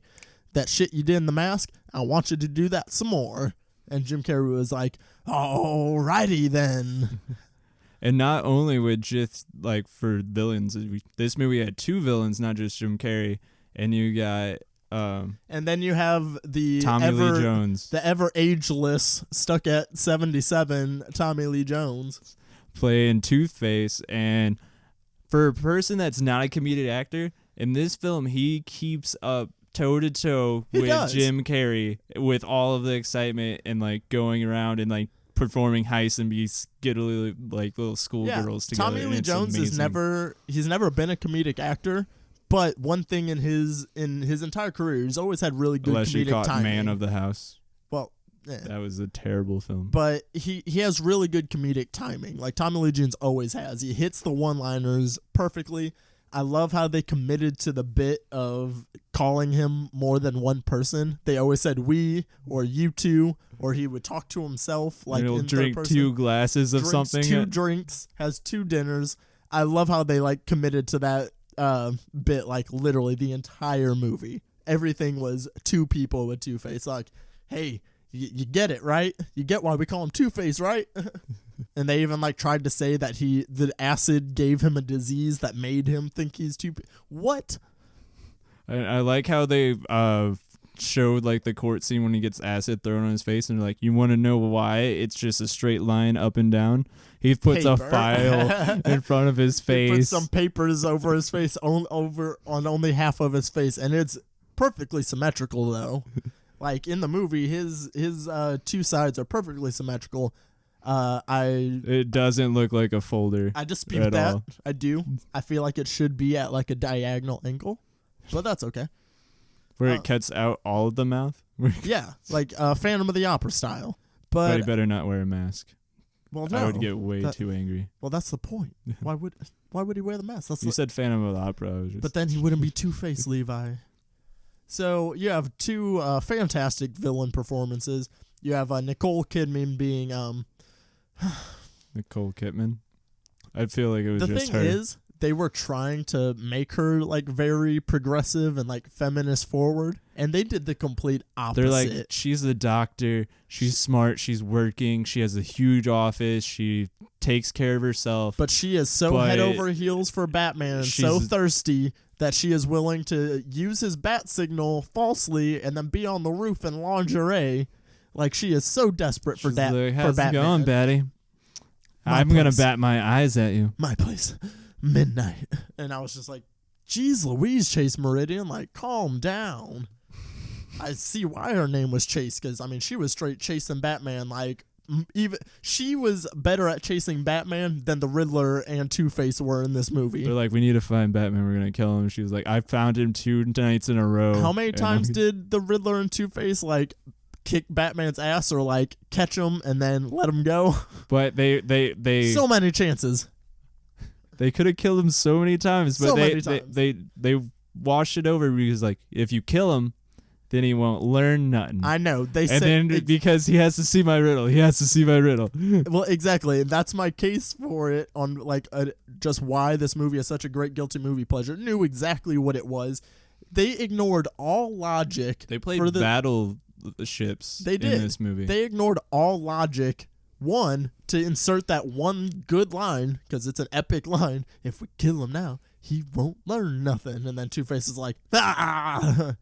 that shit you did in The Mask, I want you to do that some more. And Jim Carrey was like, alrighty then. And not only with just, like, for villains, this movie had two villains, not just Jim Carrey, and you got... and then you have the Tommy Lee Jones, the ever ageless, stuck at 77 Tommy Lee Jones playing Toothface. And for a person that's not a comedic actor, in this film he keeps up toe to toe with Jim Carrey with all of the excitement and like going around and like performing heists and be skittily like little schoolgirls together. Tommy Lee Jones he's never been a comedic actor. But one thing in his entire career, he's always had really good Unless comedic you caught timing. Man of the House. Well, that was a terrible film. But he has really good comedic timing. Like Tommy Lee Jones always has. He hits the one-liners perfectly. I love how they committed to the bit of calling him more than one person. They always said we or you two, or he would talk to himself like he'll in drink third person. 2 glasses of something. 2 drinks, has 2 dinners. I love how they like committed to that bit, like literally the entire movie. Everything was 2 people with Two-Face. Like, hey, you get it, right? You get why we call him Two-Face, right? And they even like tried to say that the acid gave him a disease that made him think he's What? I like how they showed like the court scene when he gets acid thrown on his face, and they're like, you want to know why? It's just a straight line up and down. He puts a file in front of his face. He puts some papers over his face, on only half of his face, and it's perfectly symmetrical though. Like in the movie, his two sides are perfectly symmetrical. It doesn't look like a folder. I dispute that. All. I do. I feel like it should be at like a diagonal angle, but that's okay. Where it cuts out all of the mouth? Yeah, like Phantom of the Opera style. But he better not wear a mask. Well, no. I would get way too angry. Well, that's the point. Why would he wear the mask? You said Phantom of the Opera. But then he wouldn't be Two-Face, Levi. So you have two fantastic villain performances. You have Nicole Kidman being Nicole Kidman. I feel like it was just her. The thing is, they were trying to make her like very progressive and like feminist forward, and they did the complete opposite. They're like, she's a doctor, she's smart, she's working, she has a huge office, she takes care of herself. But she is so head over heels for Batman and so thirsty that she is willing to use his bat signal falsely and then be on the roof in lingerie. Like, she is so desperate for Batman. How's it going, Batty? I'm going to bat my eyes at you. My place. Midnight. And I was just like, geez Louise, Chase Meridian, like, calm down. I see why her name was Chase, because, I mean, she was straight chasing Batman. Like, even she was better at chasing Batman than the Riddler and Two-Face were in this movie. They're like, we need to find Batman, we're going to kill him. She was like, I found him 2 nights in a row. How many times did the Riddler and Two-Face, like, kick Batman's ass or, like, catch him and then let him go? But they so many chances. They could have killed him so many times, but they washed it over because, like, if you kill him, then he won't learn nothing. I know. Because he has to see my riddle. He has to see my riddle. Well, exactly. That's my case for it on, like, just why this movie is such a great guilty movie pleasure. Knew exactly what it was. They ignored all logic. They played battleships in this movie. They ignored all logic. One, to insert that one good line, because it's an epic line. If we kill him now, he won't learn nothing. And then Two-Face is like, ah!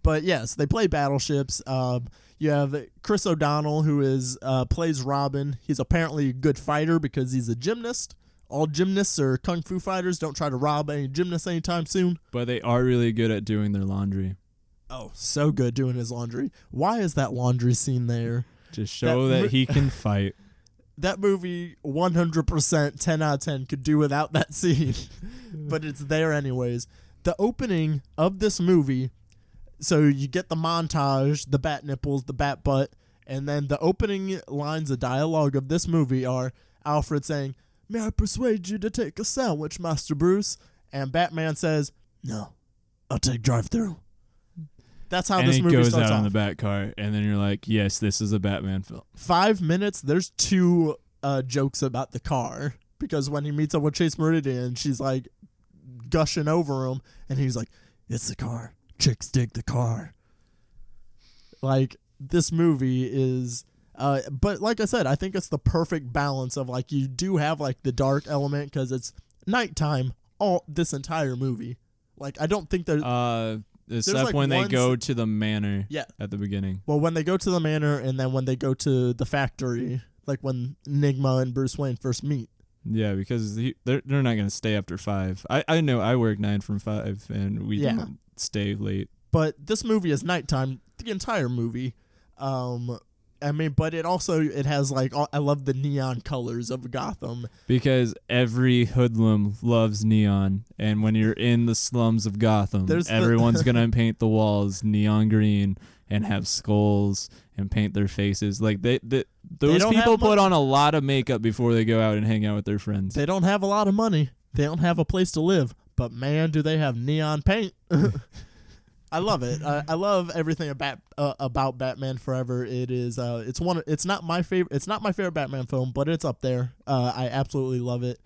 But yes, they play battleships. You have Chris O'Donnell, who plays Robin. He's apparently a good fighter because he's a gymnast. All gymnasts are kung fu fighters. Don't try to rob any gymnasts anytime soon. But they are really good at doing their laundry. Oh, so good doing his laundry. Why is that laundry scene there? To show that he can fight. That movie, 100%, 10 out of 10, could do without that scene. But it's there anyways. The opening of this movie, so you get the montage, the bat nipples, the bat butt, and then the opening lines of dialogue of this movie are Alfred saying, "May I persuade you to take a sandwich, Master Bruce?" And Batman says, "No, I'll take drive-through." That's how this movie starts off. And he goes out on the bat car, and then you're like, yes, this is a Batman film. 5 minutes, there's 2 jokes about the car. Because when he meets up with Chase Meridian, she's like gushing over him, and he's like, "It's the car. Chicks dig the car." Like, this movie is... but like I said, I think it's the perfect balance of, like, you do have, like, the dark element, because it's nighttime this entire movie. Like, I don't think there's... Except like when they go to the manor at the beginning. Well, when they go to the manor and then when they go to the factory, like when Enigma and Bruce Wayne first meet. Yeah, because they're not going to stay after 5. I know I work 9 from 5 and we don't stay late. But this movie is nighttime, the entire movie. I mean, but it has, like, I love the neon colors of Gotham. Because every hoodlum loves neon. And when you're in the slums of Gotham, everyone's going to paint the walls neon green and have skulls and paint their faces. Like, those people put on a lot of makeup before they go out and hang out with their friends. They don't have a lot of money. They don't have a place to live. But, man, do they have neon paint. I love it. I love everything about Batman Forever. It is. It's not my favorite. It's not my favorite Batman film, but it's up there. I absolutely love it.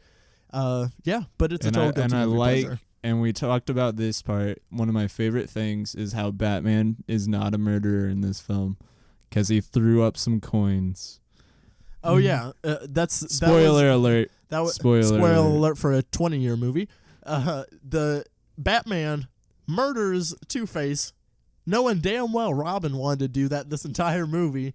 Yeah, but it's a total guilty movie pleasure. And we talked about this part. One of my favorite things is how Batman is not a murderer in this film because he threw up some coins. Oh yeah, spoiler alert. That was spoiler alert for a 20-year movie. The Batman murders Two-Face, knowing damn well Robin wanted to do that this entire movie,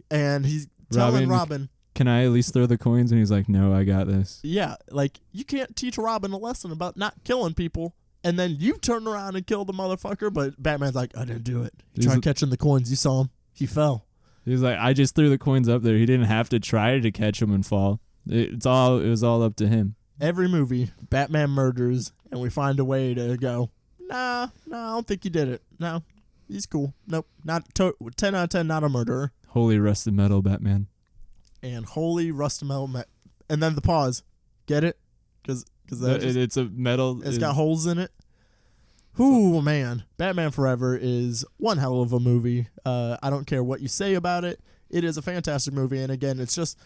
and he's telling Robin, can I at least throw the coins? And he's like, no, I got this. Yeah, like, you can't teach Robin a lesson about not killing people, and then you turn around and kill the motherfucker, but Batman's like, I didn't do it. He tried catching the coins. You saw him. He fell. He's like, I just threw the coins up there. He didn't have to try to catch him and fall. It was all up to him. Every movie, Batman murders, and we find a way to go, nah, I don't think he did it. No, he's cool. Nope, 10 out of 10, not a murderer. Holy rusted metal, Batman. And holy rusted metal, and then the pause. Get it? Because it's a metal. It's got holes in it. Ooh, man. Batman Forever is one hell of a movie. I don't care what you say about it. It is a fantastic movie. And again, it's just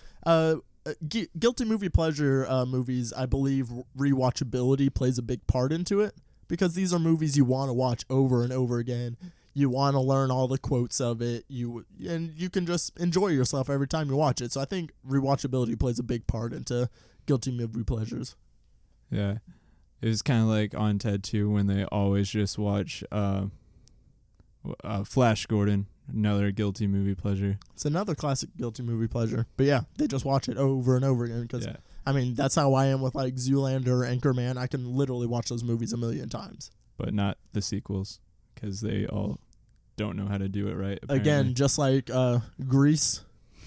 guilty movie pleasure movies. I believe rewatchability plays a big part into it, because these are movies you want to watch over and over again. You want to learn all the quotes of it. And you can just enjoy yourself every time you watch it. So I think rewatchability plays a big part into guilty movie pleasures. Yeah. It was kind of like on TED 2 when they always just watch Flash Gordon, another guilty movie pleasure. It's another classic guilty movie pleasure. But yeah, they just watch it over and over again because, I mean, that's how I am with like Zoolander or Anchorman. I can literally watch those movies a million times. But not the sequels, because they all don't know how to do it right, apparently. Again, just like Grease,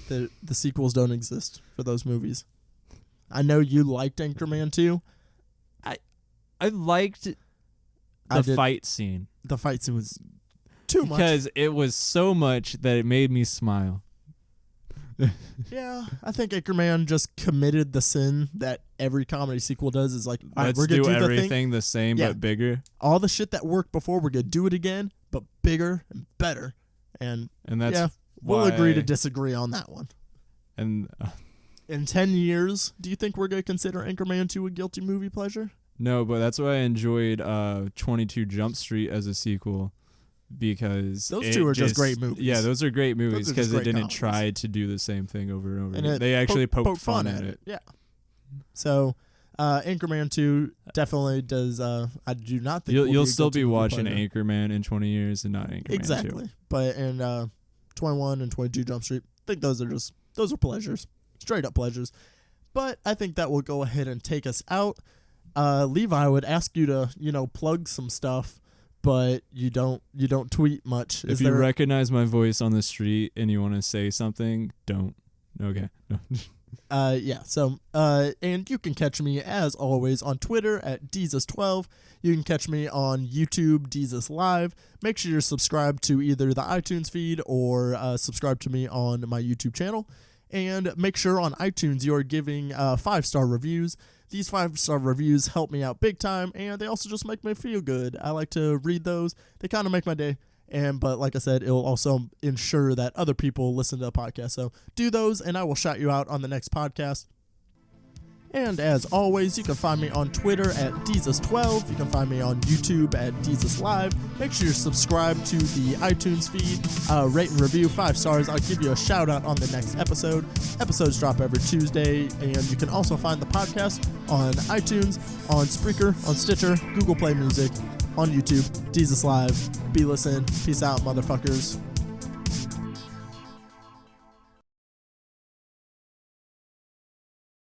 the sequels don't exist for those movies. I know you liked Anchorman too. I liked the fight scene. The fight scene was too much. Because it was so much that it made me smile. Yeah, I think Anchorman just committed the sin that every comedy sequel does. Is like, all right, let's we're gonna do everything the same but bigger. All the shit that worked before, we're gonna do it again, but bigger and better. And that's we'll agree to disagree on that one. And in 10 years, do you think we're gonna consider Anchorman 2 a guilty movie pleasure? No, but that's why I enjoyed 22 Jump Street as a sequel, because those two are just great movies. Yeah, those are great movies because it didn't try to do the same thing over and over again. They actually poked fun at it. Yeah. So, Anchorman 2 definitely does. I do not think you'll still be watching Anchorman in 20 years and not Anchorman 2. Exactly. But in 21 and 22 Jump Street, I think those are pleasures, straight up pleasures. But I think that will go ahead and take us out. Levi, I would ask you to, plug some stuff, but you don't tweet much. If you recognize my voice on the street and you want to say something, don't. Okay. No. So, and you can catch me as always on Twitter at Deezus12. You can catch me on YouTube, Deezus Live. Make sure you're subscribed to either the iTunes feed or subscribe to me on my YouTube channel. And make sure on iTunes you are giving 5-star reviews. These 5-star reviews help me out big time, and they also just make me feel good. I like to read those. They kind of make my day. But like I said, it'll also ensure that other people listen to the podcast. So do those, and I will shout you out on the next podcast. And as always, you can find me on Twitter at Deezus12. You can find me on YouTube at Deezus Live. Make sure you're subscribed to the iTunes feed. Rate and review 5 stars. I'll give you a shout out on the next episode. Episodes drop every Tuesday. And you can also find the podcast on iTunes, on Spreaker, on Stitcher, Google Play Music, on YouTube, Deezus Live. Be listening. Peace out, motherfuckers.